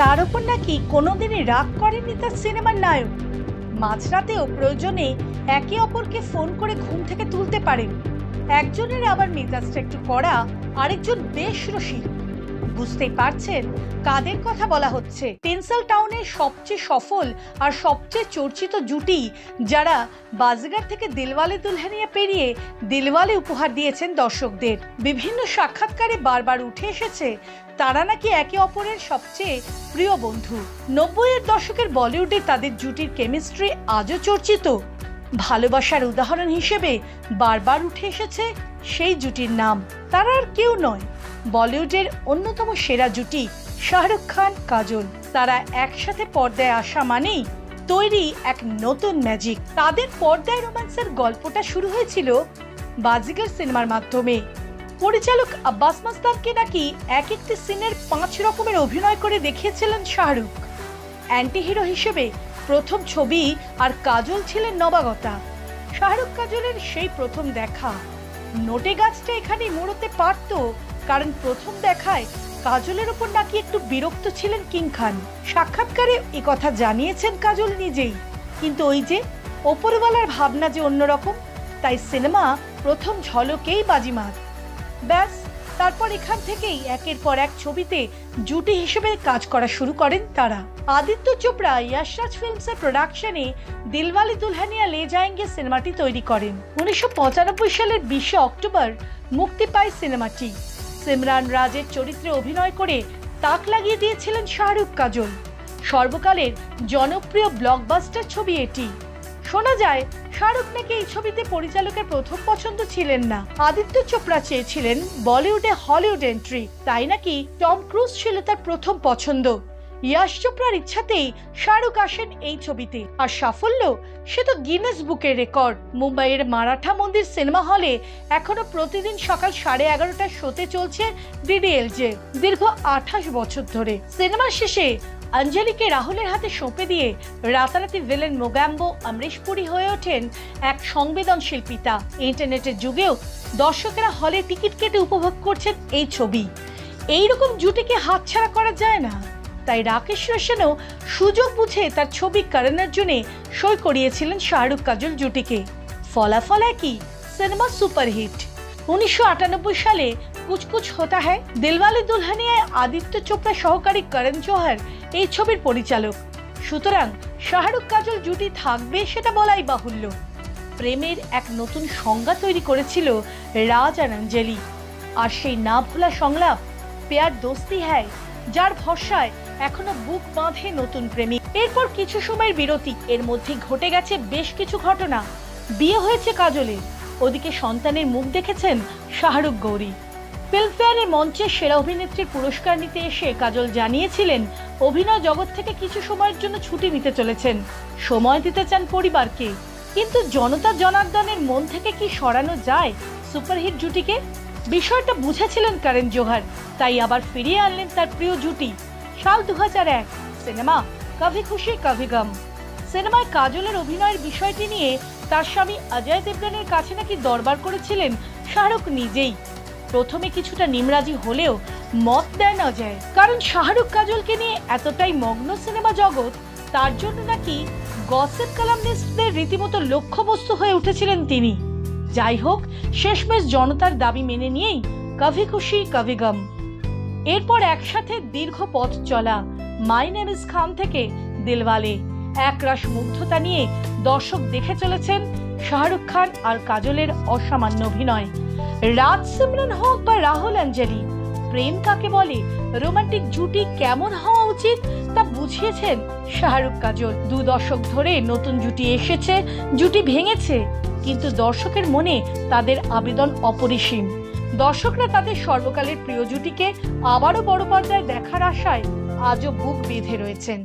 তার উপর নাকি কোনোদিনই রাগ করেননি তার সিনেমার নায়ক। মাঝরাতেও প্রয়োজনে একে অপরকে ফোন করে ঘুম থেকে তুলতে পারেন। একজনের আবার মেজাজটা একটু কড়া, আরেকজন বেশ রসিক। বুঝতেই পারছেন কাদের কথা বলা হচ্ছে। টেন্সল টাউনের সবচেয়ে সফল আর সবচেয়ে চর্চিত জুটি, যারা বাজিগার থেকে দিলওয়ালে দুলহানিয়া পেরিয়ে দিলওয়ালে উপহার দিয়েছেন দর্শকদের। বিভিন্ন সাক্ষাৎকারে বারবার উঠে এসেছে তারা নাকি একে অপরের সবচেয়ে প্রিয় বন্ধু। 90-এর দশকের বলিউডে তাদের জুটির কেমিস্ট্রি আজও চর্চিত। ভালোবাসার উদাহরণ হিসেবে বারবার উঠে এসেছে সেই জুটির নাম। তারা আর কেউ নয়, বলিউডের অন্যতম সেরা জুটি শাহরুখ খান কাজল। তারা একসাথে পর্দায় আসা মানেই তৈরি এক নতুন ম্যাজিক। তাদের পর্দায় রোম্যান্সের গল্পটা শুরু হয়েছিল বাজিগার সিনেমার মাধ্যমে। পরিচালক আব্বাস মাস্তানকে নাকি এক একটি সিনের 5 রকমের অভিনয় করে দেখিয়েছিলেন শাহরুখ। অ্যান্টি হিরো হিসেবে প্রথম ছবি, আর কাজল ছিলেন নবাগতা। শাহরুখ কাজলের সেই প্রথম দেখা, নোটে গাছটা এখানে মোড়তে পারত, কারণ প্রথম দেখায় কাজলের উপর নাকি একটু বিরক্ত ছিলেন কিং খান। সাক্ষাৎকারে এ কথা জানিয়েছেন কাজল নিজেই। কিন্তু ওই যে ওপরওয়ালার ভাবনা যে অন্যরকম, তাই সিনেমা প্রথম ঝলকেই বাজিমাত। ব্যাস, তারপর এখান থেকেই একের পর এক ছবিতে জুটি হিসেবে কাজ করা শুরু করেন তারা। আদিত্য চোপড়া ইয়াশ রাজ ফিল্মসের প্রোডাকশনে দিলওয়ালে দুলহানিয়া লে যায়েঙ্গে সিনেমাটি তৈরি করেন। 1995 সালের 20 অক্টোবর মুক্তি পায় সিনেমাটি। সিমরান রাজের চরিত্রে অভিনয় করে তাক লাগিয়ে দিয়েছিলেন শাহরুখ কাজল। সর্বকালের জনপ্রিয় ব্লকবাস্টার ছবি এটি। শোনা যায় শাহরুখ নাকি এই ছবিতে পরিচালকের প্রথম পছন্দ ছিলেন না। আদিত্য চোপড়া চেয়েছিলেন বলিউডে হলিউড এন্ট্রি, তাই নাকি টম ক্রুজ ছিল তার প্রথম পছন্দ। ইয়াশ চোপড়ার ইচ্ছাতেই শাহরুখ আসেন এই ছবিতে। আর সাফল্য সে তো গিনেস বুকের রেকর্ড। মুম্বাইয়ের মারাঠা মন্দির সিনেমা হলে এখনো প্রতিদিন সকাল 11:30টায় শোতে চলছে ডিডিএলজে, দীর্ঘ 28 বছর ধরে। সিনেমার শেষে অঞ্জলিকে রাহুলের হাতে সঁপে দিয়ে রাতারাতি ভিলেন মোগাম্বো অমরিশ পুরী হয়ে ওঠেন এক সংবেদনশীল পিতা। ইন্টারনেটের যুগেও দর্শকেরা হলে টিকিট কেটে উপভোগ করছেন এই ছবি। এইরকম জুটিকে হাতছাড়া করা যায় না, তাই রাকেশ রোশনও সুযোগ বুঝে তার ছবি করণ অর্জুনে সই করিয়েছিলেন শাহরুখ কাজল জুটিকে। ফলাফল একই, সিনেমা সুপারহিট। 1998 সালে কুছ কুছ হোতা হ্যায় দিলওয়ালে দুলহানিয়ায় আদিত্য চোপড়া সহকারী করণ জোহর এই ছবির পরিচালক। সুতরাং শাহরুখ কাজল জুটি থাকবে সেটা বলাই বাহুল্য। প্রেমের এক নতুন সংজ্ঞা তৈরি করেছিল রাজ আর অঞ্জলি। আর সেই না ভোলা সংলাপ প্যার দোস্তি হ্যায়, যার ভরসায় এখনো বুক বাঁধে নতুন প্রেমিক। এরপর কিছু সময়ের বিরতি, এর মধ্যে ঘটে গেছে বেশ কিছু ঘটনা। বিয়ে হয়েছে কাজলের, ওদিকে সন্তানের মুখ দেখেছেন শাহরুখ গৌরী। ফিল্মফেয়ারের মঞ্চে সেরা অভিনেত্রীর পুরস্কার নিতে এসে কাজল জানিয়েছিলেন অভিনয় জগৎ থেকে কিছু সময়ের জন্য ছুটি নিতে চলেছেন, সময় দিতে চান পরিবারকে। কিন্তু জনতা জনার্দনের মন থেকে কি সরানো যায় সুপারহিট জুটিকে? বিষয়টা বুঝেছিলেন করণ জোহর, তাই আবার ফিরিয়ে আনলেন তার প্রিয় জুটি। সাল 2001, সিনেমা কভি খুশি কভি গম। সিনেমায় কাজলের অভিনয়ের বিষয়টি নিয়ে তার স্বামী অজয় দেবগনের কাছে নাকি দরবার করেছিলেন শাহরুখ নিজেই। প্রথমে কিছুটা নিমরাজি হলেও মত দেন অজয়, কারণ শাহরুখ কাজলকে নিয়ে এতটাই মগ্ন সিনেমা জগৎ, তার জন্য নাকি গসিপ কলামনিস্টদের রীতিমতো লক্ষ্যবস্তু হয়ে উঠেছিলেন তিনি। যাই হোক, শেষমেশ জনতার দাবি মেনে নিয়েই কভি খুশি কভি গম। এরপর একসাথে দীর্ঘ পথ চলা মাই নেম ইজ খান থেকে দিলওয়ালে। একরাশ মুগ্ধতা নিয়ে দর্শক দেখে চলেছেন শাহরুখ খান আর কাজলের অসামান্য অভিনয়। রাজ সিমরান হোক বা রাহুল অঞ্জলি, প্রেম কাকে বলে, রোমান্টিক জুটি কেমন হওয়া উচিত তা বুঝিয়েছেন শাহরুখ কাজল। 2 দশক ধরে নতুন জুটি এসেছে, জুটি ভেঙেছে, কিন্তু দর্শকের মনে তাদের আবেদন অপরিসীম। দর্শকরা তাদের সর্বকালের প্রিয় জুটিকে আবারও বড় পর্দায় দেখার আশায় আজও বুক বেঁধে রয়েছেন।